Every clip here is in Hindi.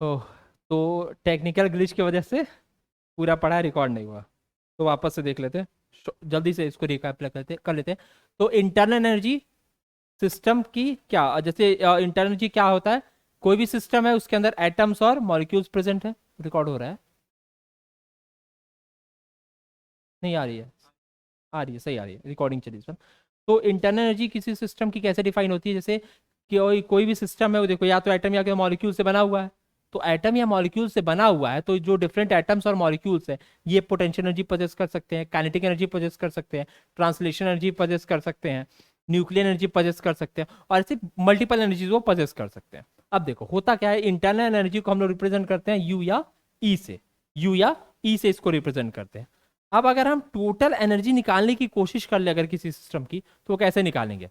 ओह, तो टेक्निकल ग्लिच की वजह से पूरा पढ़ा रिकॉर्ड नहीं हुआ। तो वापस से देख लेते हैं, जल्दी से इसको रिकैप कर लेते हैं। तो इंटरनल एनर्जी सिस्टम की क्या, जैसे इंटरनल एनर्जी क्या होता है, कोई भी सिस्टम है उसके अंदर एटम्स और मॉलिक्यूल्स प्रेजेंट है। रिकॉर्ड हो रहा है? नहीं आ रही है? आ रही है, सही आ रही है, रिकॉर्डिंग चली सर। तो इंटरनल एनर्जी किसी सिस्टम की कैसे डिफाइन होती है, जैसे कि कोई भी सिस्टम है वो देखो या तो एटम या मॉलिक्यूल से बना हुआ है। तो एटम या मॉलिक्यूल से बना हुआ है तो जो डिफरेंट एटम्स और मॉलिक्यूल्स है ये पोटेंशियल एनर्जी पोजेस कर सकते हैं, काइनेटिक एनर्जी पोजेस कर सकते हैं, ट्रांसलेशन एनर्जी पोजेस कर सकते हैं, न्यूक्लियर एनर्जी पोजेस कर सकते हैं, और ऐसे मल्टीपल एनर्जीज वो पोजेस कर सकते हैं। अब देखो होता क्या है, इंटरनल एनर्जी को हम लोग रिप्रेजेंट करते हैं यू या ई से, यू या ई से इसको रिप्रेजेंट करते हैं। अब अगर हम टोटल एनर्जी निकालने की कोशिश कर ले अगर किसी सिस्टम की, तो वो कैसे निकालेंगे?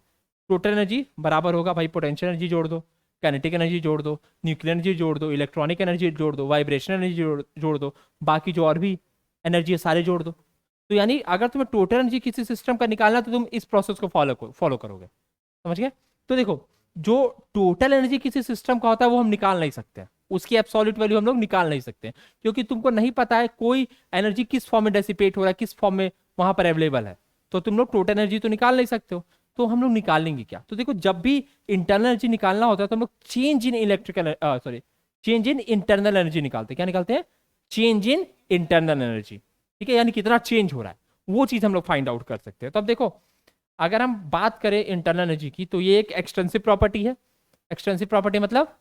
टोटल एनर्जी बराबर होगा भाई, पोटेंशियल एनर्जी जोड़ दो, काइनेटिक एनर्जी जोड़ दो, न्यूक्लियर एनर्जी जोड़ दो, इलेक्ट्रॉनिक एनर्जी जोड़ दो, वाइब्रेशन एनर्जी जोड़ दो, बाकी जो और भी एनर्जी है सारे जोड़ दो। तो यानी अगर तुम्हें टोटल एनर्जी किसी सिस्टम का निकालना तो तुम इस प्रोसेस को फॉलो करोगे। समझ गए? तो देखो, जो टोटल एनर्जी किसी सिस्टम का होता है वो हम निकाल नहीं सकते हैं, उसकी एब्सोल्यूट वैल्यू हम लोग निकाल नहीं सकते हैं, क्योंकि तुमको नहीं पता है कोई एनर्जी किस फॉर्म में डेसिपेट हो रहा है, किस फॉर्म में वहां पर अवेलेबल है। तो तुम लोग टोटल एनर्जी तो निकाल नहीं सकते हो। तो हम लोग निकालेंगे क्या? तो देखो, जब भी इंटरनल एनर्जी निकालना होता है तो हम लोग change in electrical sorry change in internal energy निकालते हैं। क्या निकालते हैं? Change in internal energy. ठीक है, यानी कितना चेंज हो रहा है वो चीज हम लोग फाइंड आउट कर सकते हैं। तो अब देखो, अगर हम बात करें इंटरनल एनर्जी की तो ये एक एक्सटेंसिव प्रॉपर्टी है। एक्सटेंसिव प्रॉपर्टी मतलब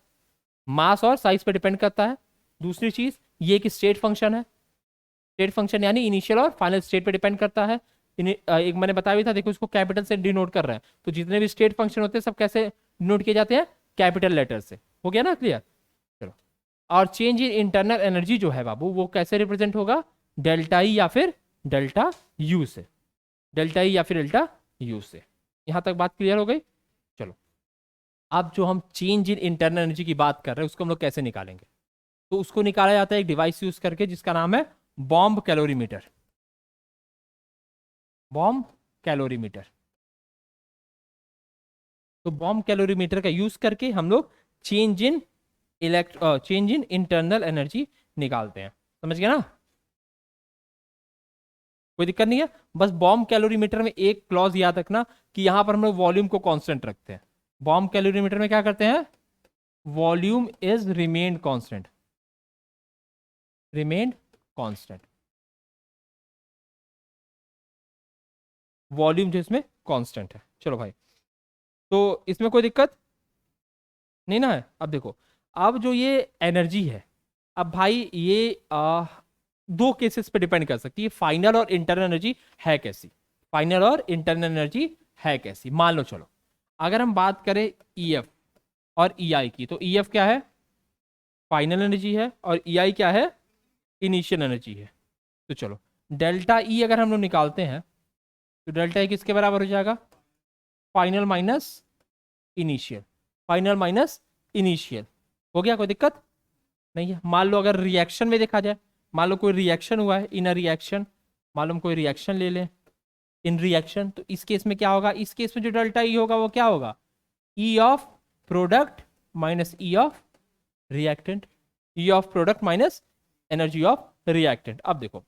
मास और साइज पे डिपेंड करता है। दूसरी चीज, ये एक स्टेट फंक्शन है। स्टेट फंक्शन यानी इनिशियल और फाइनल स्टेट पे डिपेंड करता है। एक मैंने बताया भी था, देखो इसको कैपिटल से डिनोट कर रहे हैं, तो जितने भी स्टेट फंक्शन होते हैं सब कैसे डिनोट किए जाते हैं? कैपिटल लेटर से। हो गया ना क्लियर? चलो, और चेंज इन इंटरनल एनर्जी जो है बाबू वो कैसे रिप्रेजेंट होगा? डेल्टा ई या फिर डेल्टा यू से। डेल्टा ई या फिर डेल्टा यू से। यहां तक बात क्लियर हो गई? चलो, अब जो हम चेंज इन इंटरनल एनर्जी की बात कर रहे हैं उसको हम लोग कैसे निकालेंगे? तो उसको निकाला जाता है एक डिवाइस यूज करके जिसका नाम है बॉम्ब कैलोरीमीटर। Bomb calorimeter. तो बॉम्ब कैलोरीमीटर का यूज करके हम लोग change in change in internal energy निकालते हैं। समझ गया ना? कोई दिक्कत नहीं है। बस बॉम्ब कैलोरीमीटर में एक क्लॉज याद रखना कि यहां पर हम लोग वॉल्यूम को कांस्टेंट रखते हैं। बॉम्ब कैलोरीमीटर में क्या करते हैं? Volume is remained constant. Remained constant. Volume जो इसमें कांस्टेंट है। चलो भाई, तो इसमें कोई दिक्कत नहीं ना है? अब देखो, अब जो ये एनर्जी है, अब भाई ये दो केसेस पे डिपेंड कर सकती है, फाइनल और इंटरनल एनर्जी है कैसी। फाइनल और इंटरनल एनर्जी है कैसी, मान लो चलो, अगर हम बात करें ईएफ और ईआई की, तो ईएफ क्या है? फाइनल एनर्जी है, और ईआई क्या है? इनिशियल एनर्जी है। तो चलो, डेल्टा ई अगर हम लोग निकालते हैं तो डेल्टा ई किसके बराबर हो जाएगा? Final minus initial. Final minus initial. हो गया? कोई दिक्कत नहीं है? मान लो अगर रिएक्शन में देखा जाए, मान लो कोई रिएक्शन हुआ है, इन अ रिएक्शन, मान लो हम कोई रिएक्शन ले लें, इन रिएक्शन, तो इस केस में क्या होगा? इस केस में जो डेल्टा ई होगा वो क्या होगा? ई of product minus E of reactant. E of product minus energy of reactant. अब देखो,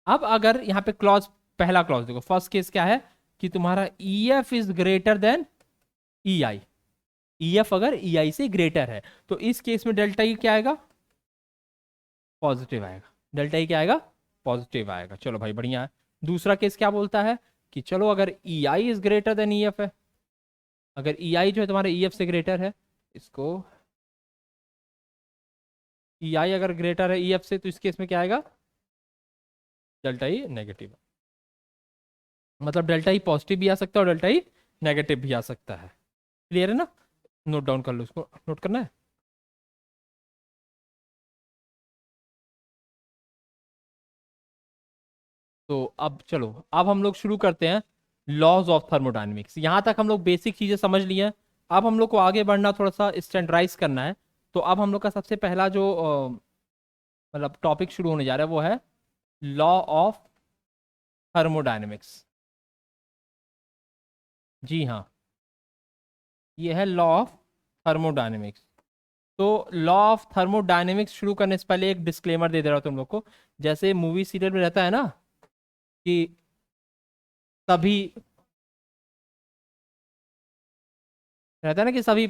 अब अगर यहाँ पे क्लॉज, पहला क्लॉज देखो, फर्स्ट केस क्या है कि तुम्हारा E F is greater than E I. E F अगर ई आई से ग्रेटर है तो इस केस में डेल्टा ई क्या आएगा? पॉजिटिव आएगा। डेल्टा ई क्या आएगा? पॉजिटिव आएगा। चलो भाई बढ़िया है। दूसरा केस क्या बोलता है कि चलो अगर E I is greater than E F है, अगर ई आई जो है तुम्हारे ई एफ से ग्रेटर है, इसको, ई आई अगर ग्रेटर है ई एफ से तो इस केस में क्या आएगा? Delta E negative. मतलब डेल्टा ई पॉजिटिव भी आ सकता है और डेल्टा ई नेगेटिव भी आ सकता है। क्लियर है ना? नोट डाउन कर लो, इसको नोट करना है। तो अब चलो, अब हम लोग शुरू करते हैं लॉज ऑफ थर्मोडायनेमिक्स। यहां तक हम लोग बेसिक चीजें समझ लिए हैं। अब हम लोग को आगे बढ़ना, थोड़ा सा स्टैंडर्डाइज करना है। तो अब हम लोग का सबसे पहला जो मतलब टॉपिक शुरू होने जा रहा है वो है लॉ ऑफ थर्मोडायनेमिक्स। जी हाँ, ये है लॉ ऑफ थर्मोडायनेमिक्स। तो लॉ ऑफ थर्मोडायनेमिक्स शुरू करने से पहले एक डिस्क्लेमर दे दे रहा हूँ तुम लोग को। जैसे मूवी सीरियल में रहता है ना कि सभी, रहता है ना कि सभी,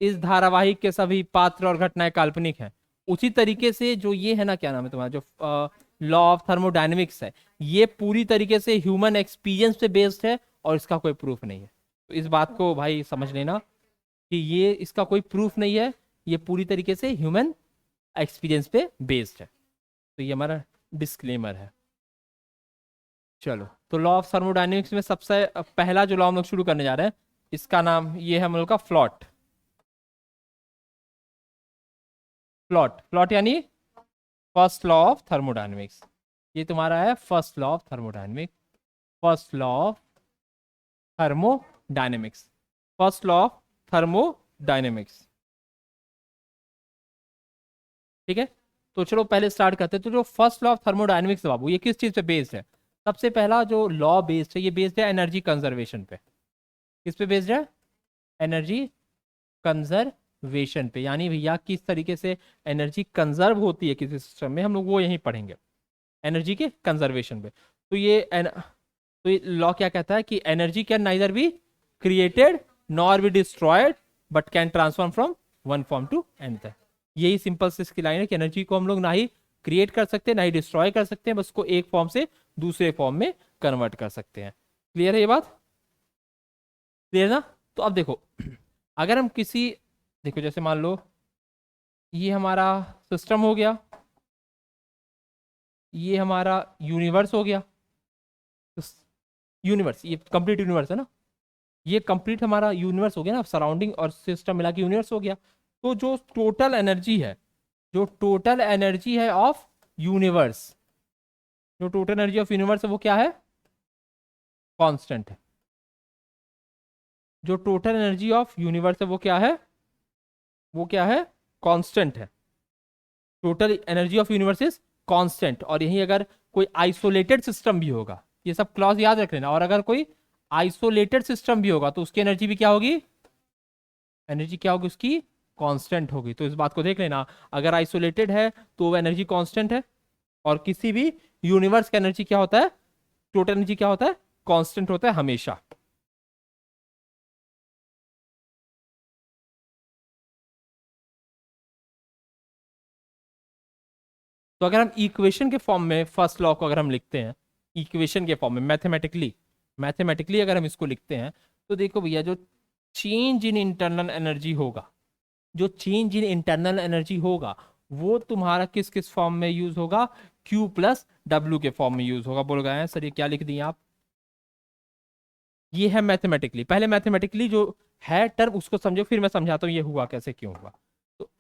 इस धारावाहिक के सभी पात्र और घटनाएं काल्पनिक हैं। उसी तरीके से जो ये है ना, क्या नाम है तुम्हारा, जो लॉ ऑफ थर्मोडायनेमिक्स है, ये पूरी तरीके से ह्यूमन एक्सपीरियंस पे बेस्ड है और इसका कोई प्रूफ नहीं है। तो इस बात को भाई समझ लेना कि ये इसका कोई प्रूफ नहीं है, ये पूरी तरीके से ह्यूमन एक्सपीरियंस पे बेस्ड है। तो ये हमारा डिस्क्लेमर है। चलो, तो लॉ ऑफ थर्मोडायनेमिक्स में सबसे पहला जो लॉ हम लोग शुरू करने जा रहे हैं, इसका नाम ये है हम लोग का फ्लॉट। फ्लॉट, फ्लॉट यानी फर्स्ट लॉ ऑफ थर्मोडायनेमिक्स। ये तुम्हारा है first law of thermodynamics, first law of thermodynamics, first law of thermodynamics. ठीक है, तो चलो पहले स्टार्ट करते हैं। तो जो फर्स्ट लॉ ऑफ थर्मोडायनेमिक्स है बाबू, ये किस चीज पे बेस्ड है? सबसे पहला जो लॉ बेस्ड है, ये बेस्ड है एनर्जी कंजर्वेशन पे। किस पे बेस्ड है? एनर्जी कंजर्वेशन पे। यानी भैया किस तरीके से एनर्जी कंजर्व होती है किसी सिस्टम में, हम लोग वो यहीं पढ़ेंगे, एनर्जी के कंजर्वेशन पे। तो ये लॉ क्या कहता है कि energy can neither be created nor be destroyed but can transform from one form to another. यही सिंपल से इसकी लाइन है कि एनर्जी को हम लोग ना ही क्रिएट कर सकते, ना ही डिस्ट्रॉय कर सकते हैं, बस उसको एक फॉर्म से दूसरे फॉर्म में कन्वर्ट कर सकते हैं। क्लियर है ये बात? क्लियर ना? तो अब देखो, अगर हम किसी, देखो जैसे मान लो ये हमारा सिस्टम हो गया, ये हमारा यूनिवर्स हो गया, यूनिवर्स, ये कंप्लीट यूनिवर्स है ना, ये कंप्लीट हमारा यूनिवर्स हो गया ना, सराउंडिंग और सिस्टम मिला के यूनिवर्स हो गया। तो जो टोटल एनर्जी है, जो टोटल एनर्जी है ऑफ यूनिवर्स, जो टोटल एनर्जी ऑफ यूनिवर्स है वो क्या है? कांस्टेंट है। जो टोटल एनर्जी ऑफ यूनिवर्स है वो क्या है? वो क्या है? कांस्टेंट है। Total energy of universe is constant. और यही अगर कोई आइसोलेटेड सिस्टम भी होगा, ये सब क्लॉज याद रख लेना, और अगर कोई आइसोलेटेड सिस्टम भी होगा तो उसकी एनर्जी भी क्या होगी? एनर्जी क्या होगी उसकी? कांस्टेंट होगी। तो इस बात को देख लेना, अगर आइसोलेटेड है तो वो एनर्जी कांस्टेंट है, और किसी भी यूनिवर्स का एनर्जी क्या होता है? टोटल एनर्जी क्या होता है? कांस्टेंट होता है हमेशा। तो अगर हम इक्वेशन के फॉर्म में फर्स्ट लॉ को अगर हम लिखते हैं, इक्वेशन के फॉर्म में मैथमेटिकली, मैथमेटिकली अगर हम इसको लिखते हैं, तो देखो भैया, जो चेंज इन इंटरनल एनर्जी होगा, जो चेंज इन इंटरनल एनर्जी होगा, वो तुम्हारा किस किस फॉर्म में यूज होगा? Q प्लस डब्ल्यू के फॉर्म में यूज होगा। बोल गए हैं सर ये क्या लिख दिए आप? ये है मैथमेटिकली। पहले मैथमेटिकली जो है टर्म उसको समझो, फिर मैं समझाता हूँ ये हुआ कैसे, क्यों हुआ। तो,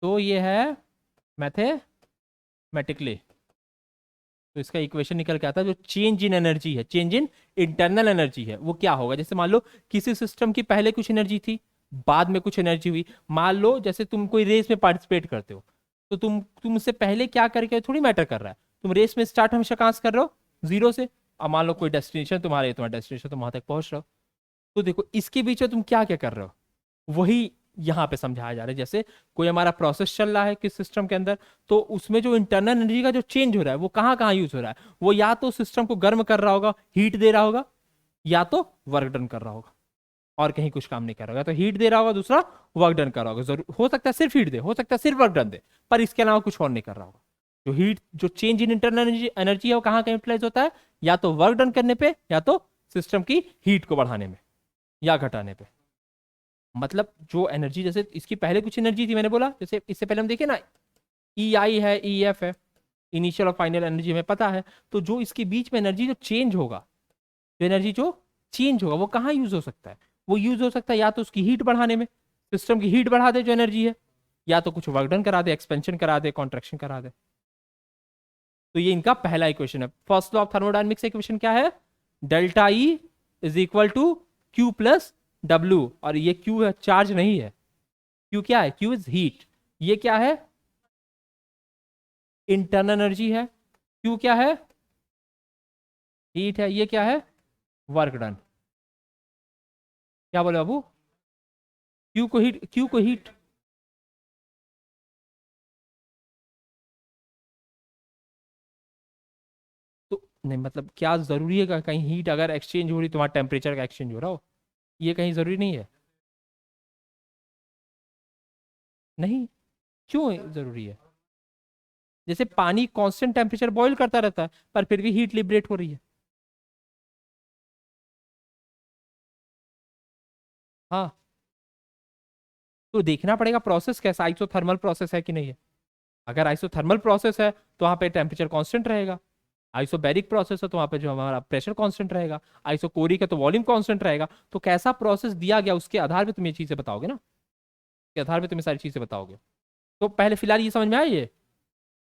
तो ये है मैथमेटिकली। तो इसका इक्वेशन निकल के आता है, जो चेंज इन एनर्जी है, चेंज इन इंटरनल एनर्जी है, वो क्या होगा? जैसे मान लो किसी सिस्टम की पहले कुछ एनर्जी थी, बाद में कुछ एनर्जी हुई। मान लो जैसे तुम कोई रेस में पार्टिसिपेट करते हो, तो तुम उससे पहले क्या करके थोड़ी मैटर कर रहा है। तुम रेस में स्टार्ट हमेशा कहाँ से कर रहे हो? जीरो से। अब मान लो कोई डेस्टिनेशन तुम्हारे, तुम्हारा डेस्टिनेशन तुम वहां तक पहुंच रहे हो, तो देखो इसके बीच में तुम क्या क्या कर रहे हो, वही यहाँ पे समझाया जा रहा है। जैसे कोई हमारा प्रोसेस चल रहा है किस सिस्टम के अंदर, तो उसमें जो इंटरनल एनर्जी का जो चेंज हो रहा है वो कहाँ कहाँ यूज हो रहा है? वो या तो सिस्टम को गर्म कर रहा होगा, हीट दे रहा होगा, या तो वर्क डन कर रहा होगा, और कहीं कुछ काम नहीं कर रहा होगा। तो हीट दे रहा होगा, दूसरा वर्क डन कर रहा होगा। जरूर हो सकता है सिर्फ हीट दे, हो सकता है सिर्फ वर्क डन दे, पर इसके अलावा कुछ और नहीं कर रहा होगा। जो हीट, जो चेंज इन इंटरनल एनर्जी है, वो कहाँ कहाँ यूटिलाइज होता है? या तो वर्क डन करने पे, या तो सिस्टम की हीट को बढ़ाने में या घटाने पे। मतलब जो एनर्जी, जैसे इसकी पहले कुछ एनर्जी थी, मैंने बोला जैसे इससे पहले हम देखे ना, ई आई है, ई एफ है, इनिशियल और फाइनल एनर्जी हमें पता है। तो जो इसके बीच में एनर्जी जो चेंज होगा, जो एनर्जी जो चेंज होगा वो कहाँ यूज हो सकता है? वो यूज हो सकता है या तो उसकी हीट बढ़ाने में, सिस्टम की हीट बढ़ा दे जो एनर्जी है, या तो कुछ वर्क डन करा दे, एक्सपेंशन करा दे, कॉन्ट्रेक्शन करा दे। तो ये इनका पहला इक्वेशन है। First law of thermodynamics equation क्या है? Delta E is equal to Q plus W. और ये क्यू है, चार्ज नहीं है। क्यू क्या है? Q is heat. ये क्या है? इंटरनल एनर्जी है। क्यू क्या है? हीट है। ये क्या है? Work done. क्या बोले बाबू? क्यू को हीट, क्यू को हीट, नहीं मतलब क्या जरूरी है कि कहीं हीट अगर एक्सचेंज हो रही तुम्हारा टेम्परेचर का एक्सचेंज हो रहा हो, ये कहीं जरूरी नहीं है। नहीं, क्यों जरूरी है? जैसे पानी कांस्टेंट टेम्परेचर बॉईल करता रहता है पर फिर भी हीट लिबरेट हो रही है। हाँ, तो देखना पड़ेगा प्रोसेस कैसा, आइसोथर्मल प्रोसेस है कि नहीं है। अगर आइसोथर्मल प्रोसेस है तो वहां पे टेम्परेचर कांस्टेंट रहेगा। आइसोबैरिक प्रोसेस है तो वहां पे जो हमारा प्रेशर कांस्टेंट रहेगा। आइसोकोरिक है तो वॉल्यूम कांस्टेंट रहेगा। तो कैसा प्रोसेस दिया गया उसके आधार पे तुम ये चीजें बताओगे ना, के आधार पे तुम ये सारी चीजें बताओगे। तो पहले फिलहाल ये समझ में आया, ये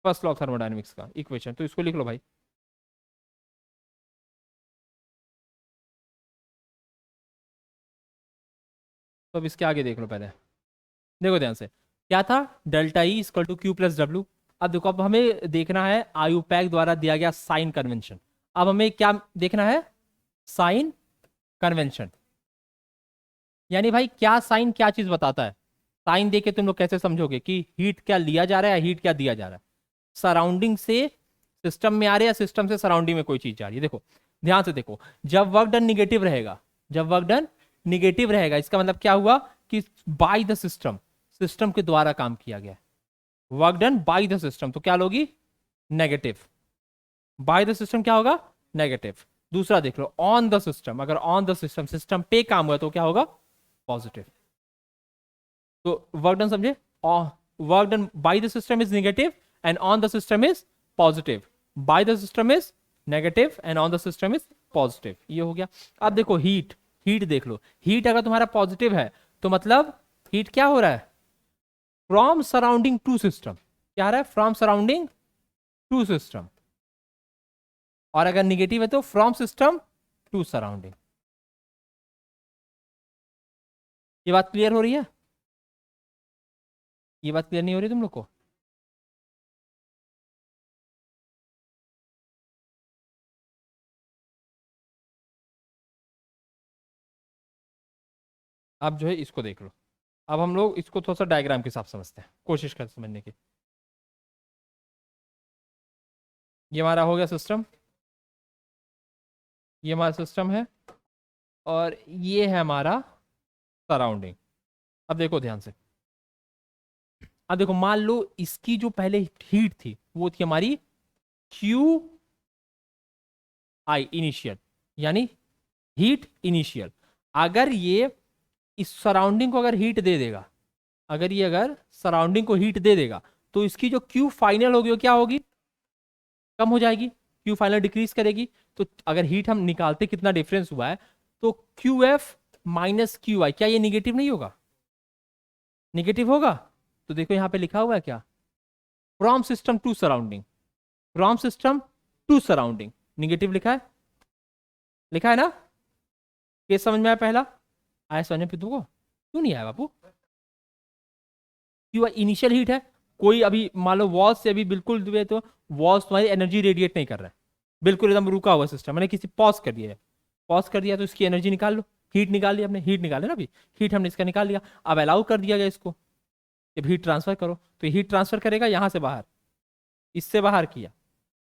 फर्स्ट लॉ थर्मोडायनेमिक्स का इक्वेशन, तो इसको लिख लो भाई। तो अब इसके आगे देख लो पहले। देखो ध्यान से, क्या था, delta E equal to Q plus W. अब देखो, अब हमें देखना है आयुपैक द्वारा दिया गया साइन कन्वेंशन। अब हमें क्या देखना है, साइन कन्वेंशन। यानी भाई क्या साइन क्या चीज बताता है। साइन देके तुम लोग कैसे समझोगे कि हीट क्या लिया जा रहा है, हीट क्या दिया जा रहा है। सराउंडिंग से सिस्टम में आ रहे हैं या सिस्टम से सराउंडिंग में कोई चीज जा रही है। देखो ध्यान से देखो, जब वर्क डन निगेटिव रहेगा, जब वर्क डन निगेटिव रहेगा इसका मतलब क्या हुआ कि बाय द सिस्टम, सिस्टम के द्वारा काम किया गया। Work done by the system तो क्या लोगी, नेगेटिव। बाय द सिस्टम क्या होगा, नेगेटिव। दूसरा देख लो, ऑन द सिस्टम, अगर ऑन द सिस्टम, सिस्टम पे काम हुआ तो क्या होगा, पॉजिटिव। तो वर्क डन समझे, work done by the system is negative and on the system is positive. Bye the system is negative and on the system is positive, ये हो गया। अब देखो हीट, हीट देख लो, हीट अगर तुम्हारा पॉजिटिव है तो मतलब हीट क्या हो रहा है, फ्रॉम सराउंडिंग टू सिस्टम। क्या आ रहा है, फ्रॉम सराउंडिंग टू सिस्टम। और अगर निगेटिव है तो फ्रॉम सिस्टम टू सराउंडिंग। ये बात क्लियर हो रही है, ये बात क्लियर नहीं हो रही तुम लोग को। अब जो है इसको देख लो। अब हम लोग इसको थोड़ा सा डायग्राम के हिसाब से समझते हैं, कोशिश करते समझने की। ये हमारा हो गया सिस्टम, ये हमारा सिस्टम है, और ये है हमारा सराउंडिंग। अब देखो ध्यान से, अब देखो मान लो इसकी जो पहले हीट थी वो थी हमारी क्यू आई इनिशियल, यानी हीट इनिशियल। अगर ये इस सराउंडिंग को अगर हीट दे देगा, अगर ये अगर सराउंडिंग को हीट दे देगा तो इसकी जो क्यू फाइनल होगी वो क्या होगी, कम हो जाएगी। क्यू फाइनल डिक्रीज करेगी। तो अगर हीट हम निकालते कितना डिफरेंस हुआ है, तो Q F minus Q I, क्या ये निगेटिव नहीं होगा, निगेटिव होगा। तो देखो यहां पे लिखा हुआ है क्या, from system to surrounding, from system to surrounding, negative लिखा है, लिखा है ना। केस समझ में आया पहला, आया समझ में तुमको, क्यों नहीं आया बापू। क्यों, इनिशियल हीट है, कोई अभी मान लो वॉल से अभी बिल्कुल दुए तो वॉल्स तुम्हारी एनर्जी रेडिएट नहीं कर रहा है, बिल्कुल एकदम रुका हुआ सिस्टम, मैंने किसी पॉज कर दिया है, पॉज कर दिया तो इसकी एनर्जी निकाल लो, हीट निकाल लिया हमने, हीट निकाले ना अभी, हीट हमने इसका निकाल लिया। अब अलाउ कर दिया गया इसको, जब हीट ट्रांसफर करो तो हीट ट्रांसफर करेगा यहाँ से बाहर, इससे बाहर किया।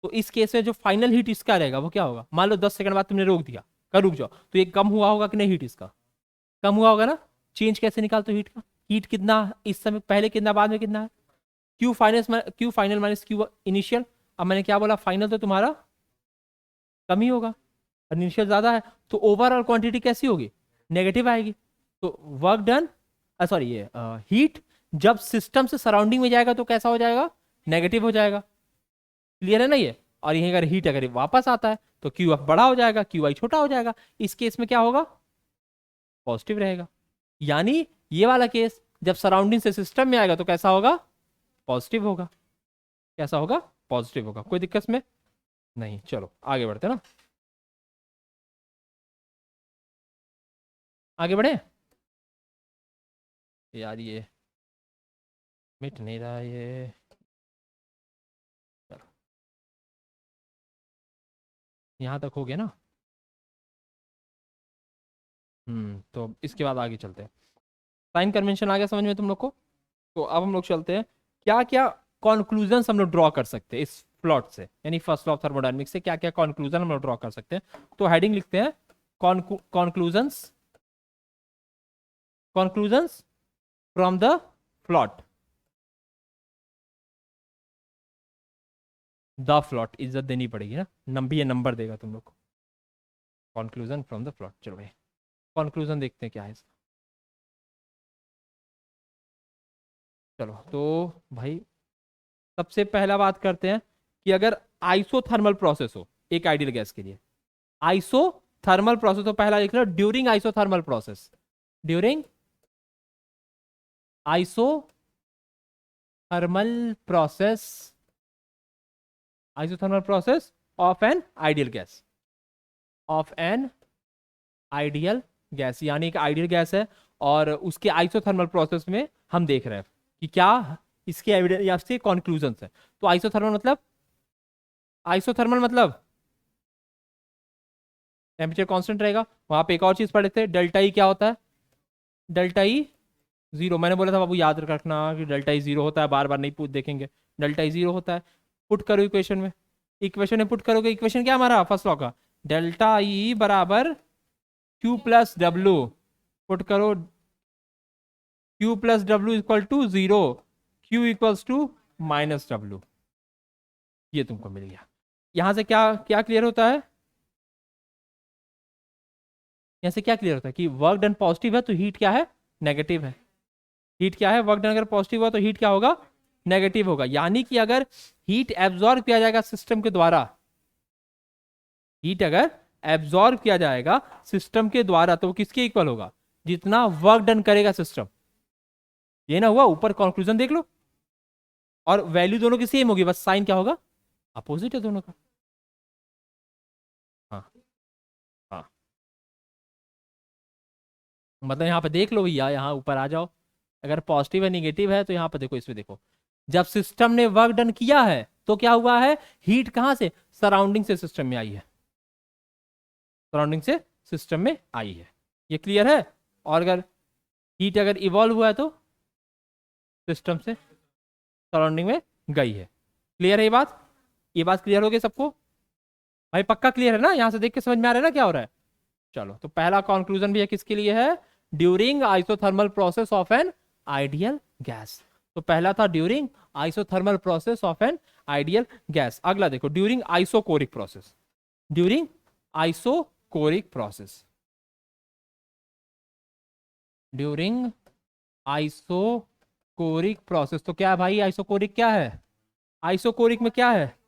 तो इस केस में जो फाइनल हीट इसका रहेगा वो क्या होगा, मान लो 10 सेकंड बाद तुमने रोक दिया, कर रुक जाओ, तो ये कम हुआ होगा कि नहीं, हीट इसका कम हुआ होगा ना। चेंज कैसे निकालते हो हीट का, हीट कितना इस समय पहले कितना बाद में कितना है, Q final, Q final minus Q initial. अब मैंने क्या बोला, फाइनल तो तुम्हारा कम ही होगा और इनिशियल ज्यादा है, तो ओवरऑल क्वांटिटी कैसी होगी, नेगेटिव आएगी। तो वर्क डन, सॉरी ये हीट जब सिस्टम से सराउंडिंग में जाएगा तो कैसा हो जाएगा, नेगेटिव हो जाएगा। क्लियर है ना ये। और यही अगर हीट अगर वापस आता है तो क्यू एफ बड़ा हो जाएगा, क्यू आई छोटा हो जाएगा। इस केस में क्या होगा, पॉजिटिव रहेगा। यानी ये वाला केस जब सराउंडिंग से सिस्टम में आएगा तो कैसा होगा, पॉजिटिव होगा। कैसा होगा, पॉजिटिव होगा। कोई दिक्कत में नहीं, चलो आगे बढ़ते हैं ना, आगे बढ़े। यार ये मिट नहीं रहा ये, चलो यहाँ तक हो गया ना। तो इसके बाद आगे चलते हैं। साइन कन्वेंशन आ गया समझ में तुम लोग को। तो अब हम लोग चलते हैं क्या क्या कॉन्क्लूजन हम लोग ड्रॉ कर सकते हैं इस फ्लॉट से, यानी फर्स्ट लॉ ऑफ थर्मोडायनेमिक्स से क्या क्या कंक्लूजन हम ड्रॉ कर सकते हैं। तो हेडिंग लिखते हैं conclusions, conclusions from the float. The float इज्जत देनी पड़ेगी ना, ये नंबर देगा तुम लोग को। कंक्लूजन फ्रॉम द फ्लॉट, चलो भाई कंक्लूजन देखते हैं क्या है इसका। चलो तो भाई सबसे पहला बात करते हैं कि अगर आइसोथर्मल प्रोसेस हो एक आइडियल गैस के लिए, आइसोथर्मल प्रोसेस, तो पहला लिख लो during isothermal process, during isothermal process, isothermal process of an ideal gas, of an ideal gas, यानी एक आइडियल गैस है और उसके आइसोथर्मल प्रोसेस में हम देख रहे हैं कि क्या इसके एविडेंस या इसके कंक्लूजन है। तो आइसोथर्मल मतलब, आइसोथर्मल मतलब टेम्परेचर कांस्टेंट रहेगा। वहां पे एक और चीज पढ़े थे, डेल्टा ई क्या होता है, डेल्टा ई जीरो। मैंने बोला था बाबू याद रखना कि डेल्टा ई जीरो होता है, बार बार नहीं पूछ देखेंगे, डेल्टा ई जीरो होता है। पुट करो इक्वेशन में, इक्वेशन में पुट करोगे, इक्वेशन क्या हमारा फर्स्ट लॉ का, डेल्टा ई बराबर क्यू प्लस डब्ल्यू, पुट करो Q plus W equal to zero, Q equals to minus W, ये तुमको मिल गया। यहां से क्या क्या क्लियर होता है, यहां से क्या क्लियर होता है कि वर्क डन पॉजिटिव है तो हीट क्या है, नेगेटिव है। हीट क्या है, वर्क डन अगर पॉजिटिव हुआ तो हीट क्या होगा, नेगेटिव होगा। यानी कि अगर हीट एब्जॉर्ब किया जाएगा सिस्टम के द्वारा, हीट अगर एब्जॉर्ब किया जाएगा सिस्टम के द्वारा तो वो किसके इक्वल होगा, जितना वर्क डन करेगा सिस्टम। ये ना हुआ, ऊपर कंक्लूजन देख लो, और वैल्यू दोनों की सेम होगी, बस साइन क्या होगा, अपोजिट है दोनों का। हाँ हाँ, मतलब यहाँ पे देख लो भैया, यहाँ ऊपर आ जाओ, अगर पॉजिटिव है निगेटिव है तो यहाँ पे देखो, इसमें देखो, जब सिस्टम ने वर्क डन किया है तो क्या हुआ है, हीट कहां से, सराउंडिंग से सिस्टम में आई है, सराउंडिंग से सिस्टम में आई है, ये क्लियर है। और अगर हीट अगर इवॉल्व हुआ है तो सिस्टम से सराउंडिंग में गई है। क्लियर है ये बात क्लियर हो गई सबको भाई, पक्का क्लियर है ना, यहां से देख के समझ में आ रहा है ना क्या हो रहा है। चलो तो पहला कंक्लूजन भी है किसके लिए है, during isothermal process of an ideal gas. तो पहला था during isothermal process of an ideal gas. अगला देखो during isochoric process, during isochoric process, during isochoric process. तो क्या है भाई, आइसोकोरिक क्या है, आइसोकोरिक में क्या है,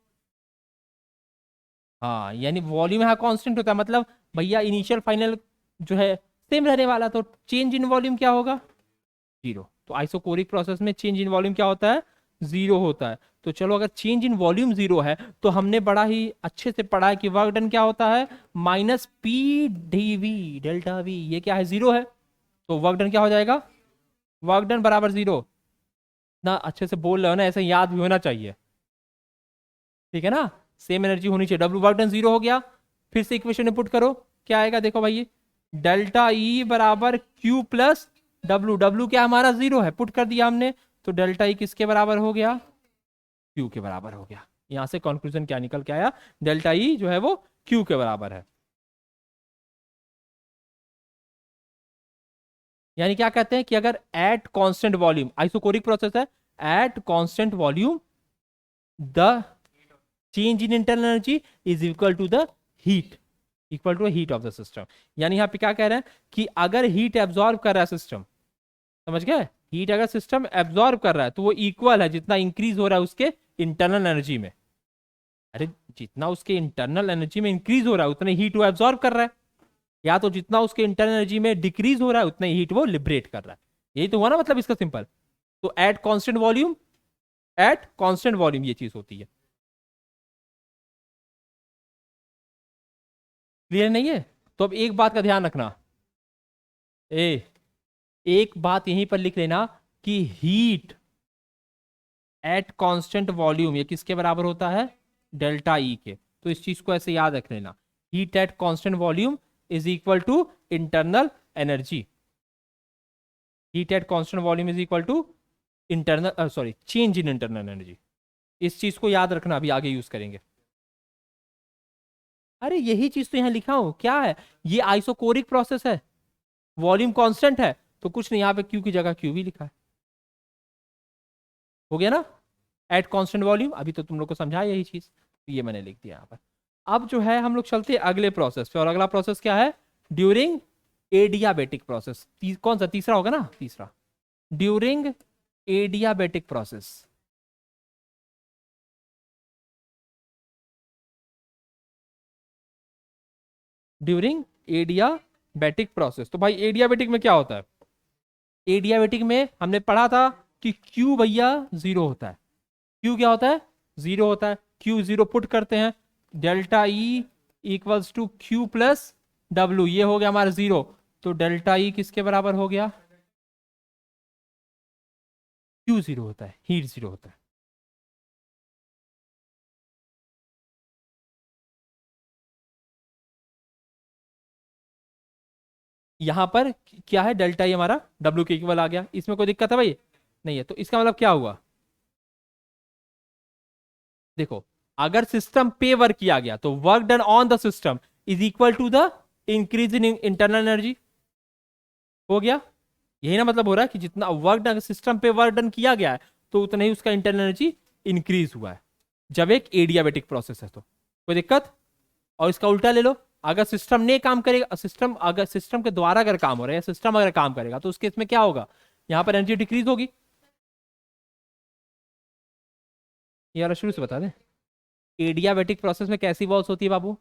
हाँ यानी वॉल्यूम यहाँ कांस्टेंट होता है, मतलब भैया इनिशियल फाइनल जो है सेम रहने वाला, तो चेंज इन वॉल्यूम क्या होगा, जीरो। तो आइसोकोरिक प्रोसेस में चेंज इन वॉल्यूम क्या होता है, जीरो होता है। तो चलो अगर चेंज इन वॉल्यूम जीरो है तो हमने बड़ा ही अच्छे से पढ़ा है कि वर्क डन क्या होता है, minus P D we delta V, ये क्या है, जीरो है। तो वर्क डन क्या हो जाएगा, वर्क डन बराबर जीरो। ना अच्छे से बोल रहे हो ना, ऐसे याद भी होना चाहिए, ठीक है ना, सेम एनर्जी होनी चाहिए। डब्ल्यू वर्क डन जीरो हो गया, फिर से इक्वेशन में पुट करो, क्या आएगा देखो भाई, डेल्टा ई बराबर क्यू प्लस डब्ल्यू, डब्ल्यू क्या हमारा जीरो है, पुट कर दिया हमने, तो डेल्टा ई किसके बराबर हो गया, क्यू के बराबर हो गया। यहां से कंक्लूजन क्या निकल के आया, डेल्टा ई जो है वो क्यू के बराबर है। यानी क्या कहते हैं कि अगर at constant volume, isochoric process है, at constant volume the change in internal energy is equal to the heat, equal to heat of the system. यानी यहाँ पे क्या कह रहे हैं कि अगर हीट एब्जॉर्ब कर रहा है सिस्टम, समझ गए, हीट अगर सिस्टम एब्जॉर्ब कर रहा है तो वो इक्वल है जितना इंक्रीज हो रहा है उसके इंटरनल एनर्जी में। अरे जितना उसके इंटरनल एनर्जी में इंक्रीज हो रहा है उतने हीट वो एब्जॉर्ब कर रहा है, या तो जितना उसके इंटरनल एनर्जी में डिक्रीज हो रहा है उतने हीट वो लिबरेट कर रहा है। यही तो हुआ ना मतलब इसका सिंपल। तो eight constant volume, eight constant volume ये चीज होती है। क्लियर नहीं है, तो अब एक बात का ध्यान रखना, ए एक बात यहीं पर लिख लेना कि हीट एट कांस्टेंट वॉल्यूम ये किसके बराबर होता है, डेल्टा ई के। तो इस चीज को ऐसे याद रख लेना, heat at constant volume is equal to internal energy, heat at constant volume is equal to internal, sorry change in internal energy, इस चीज को याद रखना, अभी आगे यूज करेंगे। अरे यही चीज तो यहाँ लिखा हूं, क्या है ये, आइसोकोरिक प्रोसेस है, वॉल्यूम कांस्टेंट है, तो कुछ नहीं, यहाँ पे क्यू की जगह क्यू भी लिखा है, हो गया ना, एट कांस्टेंट वॉल्यूम। अभी तो तुम लोग को समझाया यही चीज, तो ये मैंने लिख दिया यहाँ पर। अब जो है हम लोग चलते हैं अगले प्रोसेस पे, और अगला प्रोसेस क्या है, ड्यूरिंग एडियाबेटिक प्रोसेस। कौन सा, तीसरा होगा ना, तीसरा, during adiabatic process. During adiabatic process, तो भाई एडियाबेटिक में क्या होता है, एडियाबेटिक में हमने पढ़ा था कि क्यू भैया जीरो होता है, क्यू क्या होता है, जीरो होता है, क्यू जीरो पुट करते हैं, delta E equals to Q plus W, ये हो गया हमारा जीरो, तो डेल्टा ई किसके बराबर हो गया, क्यू जीरो होता है, हीट जीरो होता है। यहां पर क्या है, डेल्टा ई हमारा डब्ल्यू के इक्वल आ गया, इसमें कोई दिक्कत है भाई, नहीं है, तो इसका मतलब क्या हुआ, देखो, अगर सिस्टम पे वर्क किया गया तो work done on the system is equal to the increase in internal energy, हो गया, यही ना मतलब हो रहा है कि जितना वर्क डन सिस्टम पे वर्क डन किया गया है तो उतना ही उसका इंटरनल एनर्जी इंक्रीज हुआ है, जब एक एडियाबेटिक प्रोसेस है तो कोई दिक्कत। और इसका उल्टा ले लो, अगर सिस्टम ने काम करेगा, सिस्टम अगर सिस्टम के द्वारा अगर काम हो रहा है, सिस्टम अगर काम करेगा तो उसके इसमें क्या होगा, यहाँ पर एनर्जी डिक्रीज होगी। यार शुरू से बता दें, एडियाबेटिक प्रोसेस में कैसी वॉल्स होती है बाबू,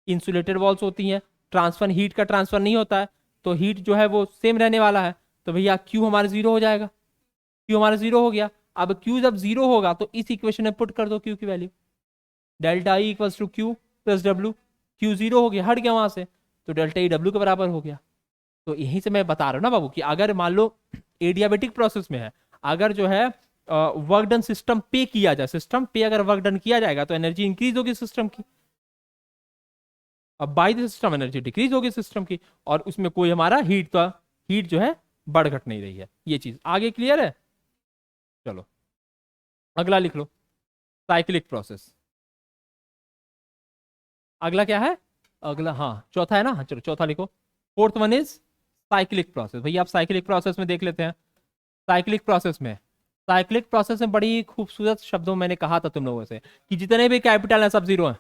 इंसुलेटेड वॉल्स होती हैं, ट्रांसफर हीट का ट्रांसफर नहीं होता है, तो हीट जो है वो सेम रहने वाला है, तो भैया क्यू हमारा जीरो हो जाएगा, क्यू हमारा जीरो हो गया। अब क्यू जब जीरो होगा तो इस इक्वेशन में पुट कर दो क्यू की value, delta E equals to Q plus W, Q zero हो गया, हट गया वहां से, तो डेल्टा ई डब्ल्यू के बराबर हो गया। तो यहीं से मैं बता रहा हूँ ना बाबू कि अगर मान लो एडियाबेटिक प्रोसेस में है, अगर जो है वर्क डन सिस्टम पे किया जाए, सिस्टम पे अगर वर्क डन किया जाएगा तो एनर्जी इंक्रीज होगी सिस्टम की, अब bye the system energy decrease होगी सिस्टम की, और उसमें कोई हमारा हीट का हीट जो है बढ़ घट नहीं रही है, ये चीज आगे क्लियर है। चलो अगला लिख लो, साइक्लिक प्रोसेस। अगला क्या है, अगला हाँ चौथा है ना, हाँ चलो चौथा लिखो, fourth one is cyclic process. भैया आप साइक्लिक प्रोसेस में देख लेते हैं, साइक्लिक प्रोसेस में, साइक्लिक प्रोसेस में बड़ी खूबसूरत शब्दों में मैंने कहा था तुम लोगों से कि जितने भी कैपिटल हैं सब जीरो हैं,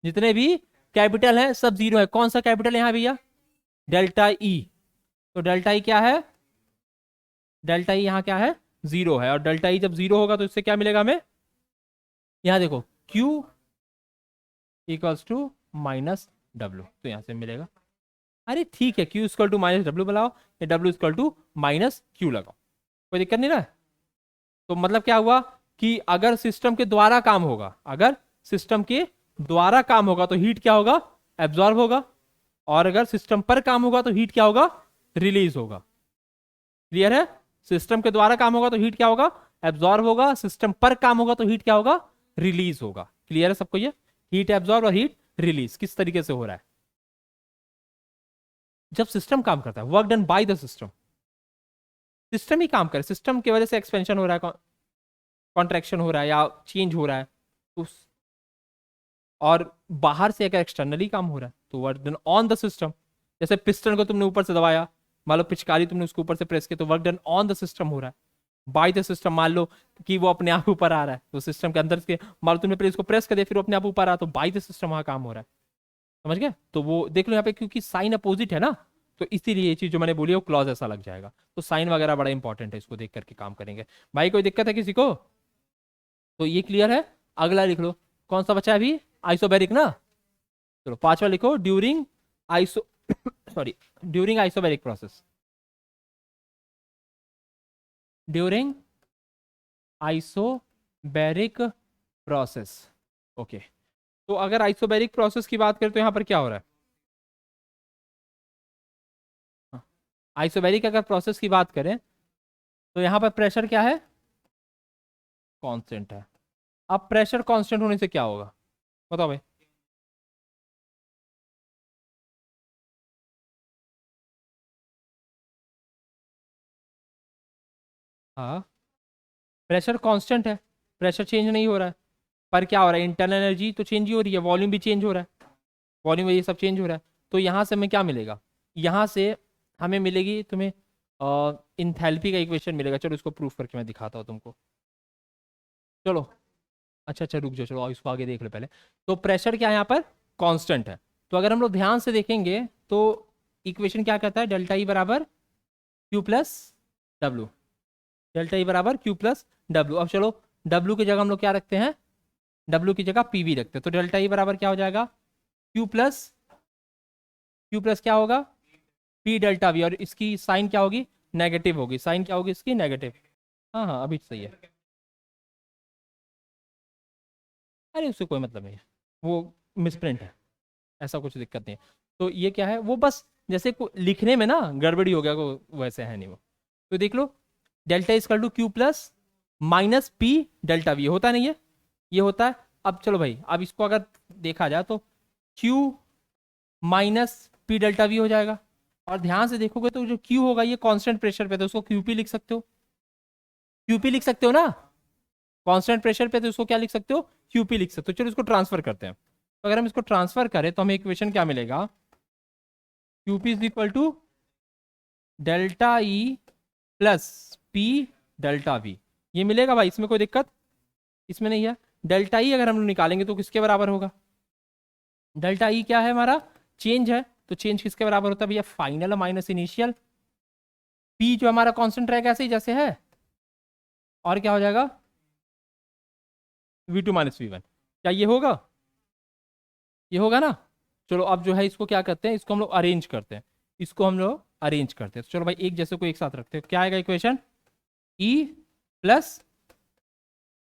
जितने भी कैपिटल हैं सब जीरो है। कौन सा कैपिटल है यहाँ भैया, डेल्टा ई, तो डेल्टा ई क्या है, डेल्टा ई यहाँ क्या है, जीरो है, और डेल्टा ई जब जीरो होगा तो इससे क्या मिलेगा हमें, यहाँ देखो Q equals to minus W, तो यहाँ से मिलेगा, अरे ठीक है Q equal to minus W बनाओ, या W equal to minus Q लगाओ, कोई दिक्कत नहीं ना। तो मतलब क्या हुआ कि अगर सिस्टम के द्वारा काम होगा, अगर सिस्टम के द्वारा काम होगा तो हीट क्या होगा, एब्जॉर्ब होगा, और अगर सिस्टम पर काम होगा तो हीट क्या होगा, रिलीज होगा। क्लियर है, सिस्टम के द्वारा काम होगा तो हीट क्या होगा, एब्जॉर्ब होगा, सिस्टम पर काम होगा तो हीट क्या होगा, रिलीज होगा। क्लियर है सबको ये, हीट एब्जॉर्ब और हीट रिलीज किस तरीके से हो रहा है, जब सिस्टम काम करता है, work done by the system, system ही काम करे, सिस्टम की वजह से एक्सपेंशन हो रहा है, कॉन्ट्रैक्शन हो रहा है या चेंज हो रहा है, तो और बाहर से अगर एक्सटर्नली काम हो रहा है तो work done on the system, जैसे पिस्टन को तुमने ऊपर से दबाया, मान लो पिचकारी तुमने उसके ऊपर से प्रेस किया, तो work done on the system हो रहा है, बाय द सिस्टम। मान लो कि वो अपने आप ऊपर आ रहा है तो सिस्टम के अंदर के, मान लो तुमने प्रेस को प्रेस कर दिया फिर वो अपने आप ऊपर आ, तो बाय द सिस्टम वहां काम हो रहा है, समझ गए। तो वो देख लो यहाँ पे क्योंकि साइन अपोजिट है ना, तो इसीलिए ये चीज जो मैंने बोली वो क्लॉज ऐसा लग जाएगा, तो साइन वगैरह बड़ा इंपॉर्टेंट है, इसको देख करके काम करेंगे। भाई कोई दिक्कत है किसी को, तो ये क्लियर है। अगला लिख लो, कौन सा बचा है अभी, आइसोबेरिक ना, चलो पांचवा लिखो, during iso sorry, during isobaric process, during isobaric process, okay. तो अगर आइसोबेरिक प्रोसेस की बात करें तो यहां पर क्या हो रहा है, आइसोबेरिक अगर प्रोसेस की बात करें तो यहां पर प्रेशर क्या है, कांस्टेंट है। अब प्रेशर कांस्टेंट होने से क्या होगा, बताओ भाई, हाँ प्रेशर कांस्टेंट है, प्रेशर चेंज नहीं हो रहा है, पर क्या हो रहा है, इंटरनल एनर्जी तो चेंज ही हो रही है, वॉल्यूम भी चेंज हो रहा है, वॉल्यूम ये सब चेंज हो रहा है। तो यहाँ से हमें क्या मिलेगा, यहाँ से हमें मिलेगी तुम्हें इंथैल्पी का इक्वेशन मिलेगा। चलो इसको प्रूफ करके मैं दिखाता हूँ तुमको। चलो अच्छा अच्छा रुक जाओ, चलो इसको आगे देख लो पहले। तो प्रेशर क्या है यहाँ पर, कांस्टेंट है। तो अगर हम लोग ध्यान से देखेंगे तो इक्वेशन क्या कहता है, डेल्टा ई बराबर Q plus W, delta E बराबर क्यू प्लस डब्ल्यू। अब चलो डब्ल्यू की जगह हम लोग क्या रखते हैं, डब्ल्यू की जगह पीवी रखते हैं। तो डेल्टा ई बराबर क्या हो जाएगा, क्यू प्लस क्या होगा, पी डेल्टा वी, और इसकी साइन क्या होगी, नेगेटिव होगी, साइन क्या होगी इसकी, नेगेटिव। हाँ हाँ अभी सही है, अरे उससे कोई मतलब नहीं है, वो मिसप्रिंट है, ऐसा कुछ दिक्कत नहीं है। तो ये क्या है, वो बस जैसे लिखने में ना गड़बड़ी हो गया, को वैसे है नहीं वो। तो देख लो delta is to Q plus minus P delta V, होता नहीं है, ये होता है। अब चलो भाई, अब इसको अगर देखा जाए तो Q minus P delta we हो जाएगा। और ध्यान से देखोगे तो जो क्यू होगा ये कांस्टेंट प्रेशर पे, तो उसको क्यूपी लिख सकते हो, क्यूपी लिख सकते हो ना, कांस्टेंट प्रेशर पे तो उसको क्या लिख सकते हो, क्यूपी लिख सकते हो। चलो इसको ट्रांसफर करते हैं। तो अगर हम इसको ट्रांसफर करें तो हमें इक्वेशन क्या मिलेगा, Q P is equal to delta E plus P delta V, ये मिलेगा भाई, इसमें कोई दिक्कत इसमें नहीं है। डेल्टा ई अगर हम लोग निकालेंगे तो किसके बराबर होगा, डेल्टा ई क्या है हमारा, चेंज है, तो चेंज किसके बराबर होता है भैया, फाइनल माइनस इनिशियल। पी जो हमारा कांस्टेंट रहेगा ऐसे ही जैसे है, और क्या हो जाएगा, V two minus V one. क्या ये होगा, ये होगा ना। चलो अब जो है इसको क्या करते हैं, इसको हम लोग अरेंज करते हैं, इसको हम लोग अरेंज करते हैं। तो चलो भाई एक जैसे को एक साथ रखते हैं, क्या आएगा equation, E plus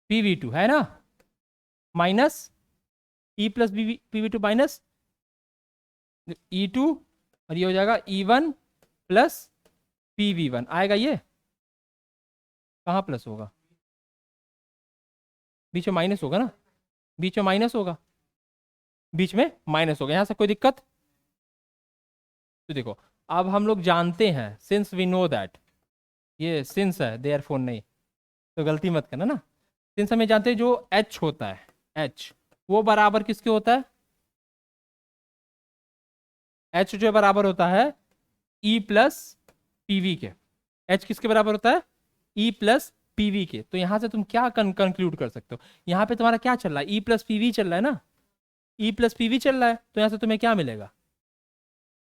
P V two है ना, minus E plus P V two minus E two, और ये हो जाएगा E one plus P V one आएगा। ये कहाँ प्लस होगा, बीच में माइनस होगा ना, बीच में माइनस होगा, बीच में माइनस होगा, यहाँ से कोई दिक्कत। तो देखो अब हम लोग जानते हैं, सिंस वी नो दैट, ये सिंस है देयर फोन नहीं, तो गलती मत करना ना। सिंस हमें जानते हैं जो एच होता है, एच वो बराबर किसके होता है, एच जो बराबर होता है ई प्लस पीवी के, एच किसके बराबर होता है, ई प्लस पीवी के। तो यहां से तुम क्या कंक्लूड कर सकते हो, यहाँ पे तुम्हारा क्या चल रहा है, ई प्लस पीवी चल रहा है ना, ई प्लस पीवी चल रहा है, तो यहाँ से तुम्हें क्या मिलेगा,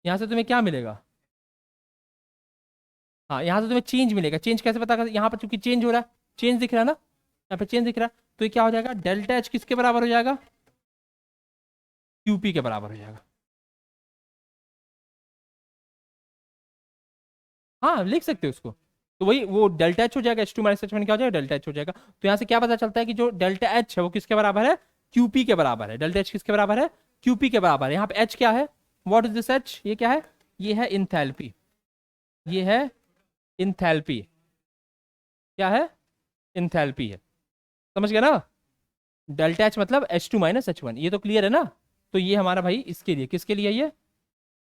यहाँ से तुम्हें क्या मिलेगा, हाँ यहाँ से तुम्हें चेंज मिलेगा। चेंज कैसे पता कर, यहाँ पर चूंकि चेंज हो रहा है, चेंज दिख रहा है ना, यहाँ पे चेंज दिख रहा है, तो ये क्या हो जाएगा, डेल्टा एच किसके बराबर हो जाएगा, क्यूपी के बराबर हो जाएगा। हाँ लिख सकते हो उसको, तो वही वो डेल्टा एच हो जाएगा, H two minus H one क्या हो जाएगा, डेल्टा एच हो जाएगा। तो यहाँ से क्या पता चलता है कि जो डेल्टा एच है वो किसके बराबर है, क्यूपी के बराबर है। डेल्टा एच किसके बराबर है, क्यूपी के बराबर है। यहाँ पे एच क्या है, व्हाट इज दिस एच, ये क्या है, ये है इंथैल्पी, ये है इंथैल्पी, क्या है, इंथैल्पी है, समझ गया ना। डेल्टा एच मतलब H two minus H one, ये तो क्लियर है ना। तो ये हमारा भाई इसके लिए, किसके लिए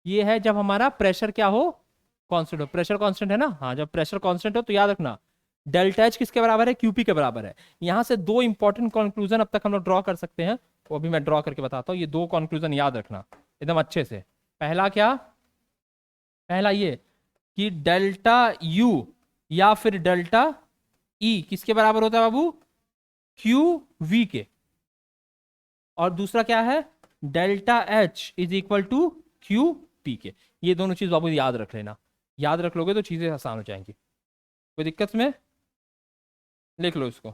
ये है जब हमारा प्रेशर क्या हो, कांस्टेंट हो, प्रेशर कांस्टेंट है ना, हाँ जब प्रेशर कांस्टेंट हो तो याद रखना डेल्टा एच किसके बराबर है, क्यूपी के बराबर है। यहां से दो इंपॉर्टेंट कंक्लूजन अब तक हम लोग ड्रॉ कर सकते हैं, वो अभी मैं ड्रॉ करके बताता हूँ। ये दो कंक्लूजन याद रखना एकदम अच्छे से। पहला क्या, पहला ये कि डेल्टा यू या फिर डेल्टा ई किसके बराबर होता है बाबू, क्यू वी के। और दूसरा क्या है, delta H is equal to Q P के। ये दोनों चीज बाबू याद रख लेना, याद रख लोगे तो चीजें आसान हो जाएंगी। कोई दिक्कत में, लिख लो इसको।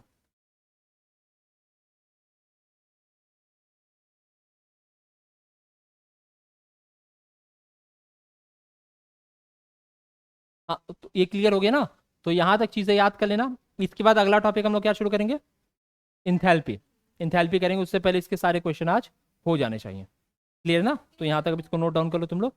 हाँ तो ये क्लियर हो गया ना, तो यहां तक चीजें याद कर लेना। इसके बाद अगला टॉपिक हम लोग क्या शुरू करेंगे, इंथैल्पी, इंथैल्पी करेंगे। उससे पहले इसके सारे क्वेश्चन आज हो जाने चाहिए, क्लियर ना। तो यहां तक अब इसको नोट डाउन कर लो तुम लोग।